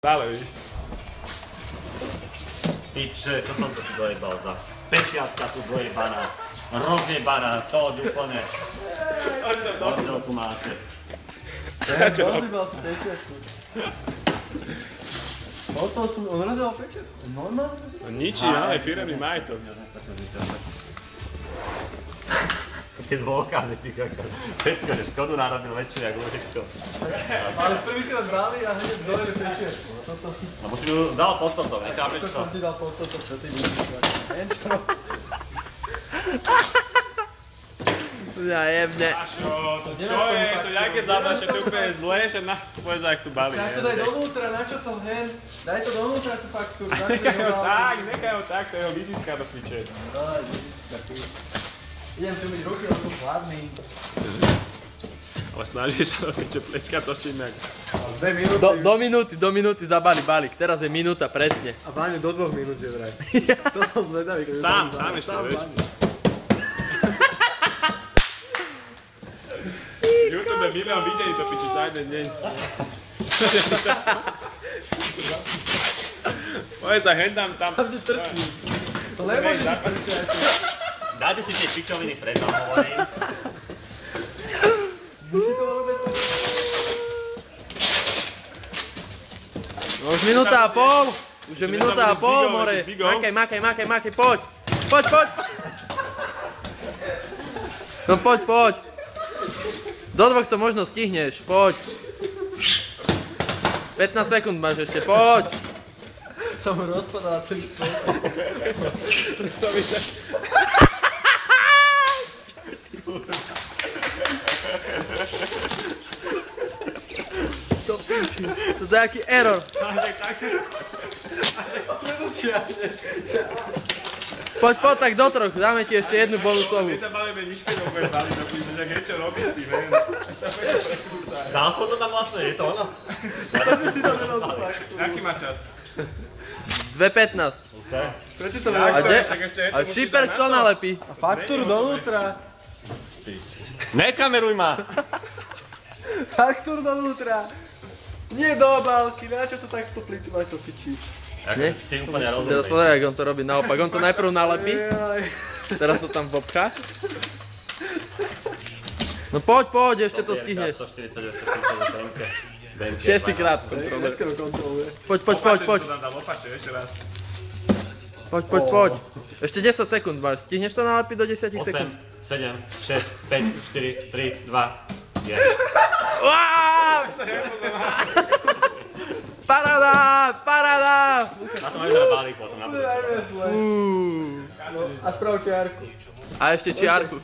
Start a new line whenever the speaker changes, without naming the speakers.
Stále, víš.
Piče, čo som to tu dojebal za pečiatka tu dojebaná, rozjebaná, to úplne. Oddelku máte.
Rozjebal si pečiatku. On rozjebal pečiatku? Normálne?
Ničí, ale firemný majetok.
Keď dôkazy, ty kakor. Všetko, že škodu narobil väčšiu, jak Lužekto.
Ale prvýkrát dali a hneď dojeli pečiatku.
Lebo si ju dal pod toto, nechápeš to?
Čo si dal pod toto, čo ty myslíš? Neviem čo.
Ja jebne.
Ašo, to čo je? To jaké zabače, to je úplne zlé, že na to povedz, jak tu balí.
Tak to daj dovnútra, na čo to hen? Daj to dovnútra, tú faktúru.
Nechaj ho tak, to je jeho vizitka do piče.
Daj, vizitka tu. Idem si umyť ruky, lebo som chladný.
Ale snažíš sa do piče pleska to s inak.
2 minúty.
Do minúty zabali balík, teraz je minúta presne.
A Váňu do 2 minút je vraj. To som zvedavý.
Sám ešte, vieš. YouTube milión videí to piči za jeden deň. Povedz sa, hendám tam.
Tam ti trčí. To nemôže byť trčať.
Dajte si tie pičoviny pred vám, hovorím.
By si to mal robiť?
No už minúta a pol. Už je minúta a pol, more. Makaj, poď. Poď. No poď. Do 2 to možno stihneš, poď. 15 sekúnd máš ešte, poď.
Sa mu rozpadá celý stôl.
To piči, to je aký error. Poď, tak do 3, dáme ti ešte jednu bonusovú.
My sa bavíme nič, keď budeme bali do píše, že niečo robíš s tým, neviem. Sa bude prekrúcať.
Dal som to tam vlastne, je to ono?
Aký má čas?
2:15.
Prečo to
A šíper kto nalepí?
A faktúru donútra.
Nekameruj ma!
Faktúru donútra. Nie do obálky, na čo to takto plýtvať, to pičí.
Nie?
Si úplne
Teraz
rozumnej.
pozeraj, jak on to robí naopak. On to najprv nalepí, teraz to tam vopchá. No poď, ešte to stihneš.
140,
6. krát kontroluje.
Dneska kontroluje.
Poď.
To tam dal opačne, ešte raz.
Poď. Ešte 10 sekúnd máš. Stihneš to nalepiť do 10 sekúnd?
8, 7, 6, 5, 4, 3, 2, 1.
Paráda!
Na to majú teda balík potom na
Fú.
A sprav čiarku.
A ešte čiarku.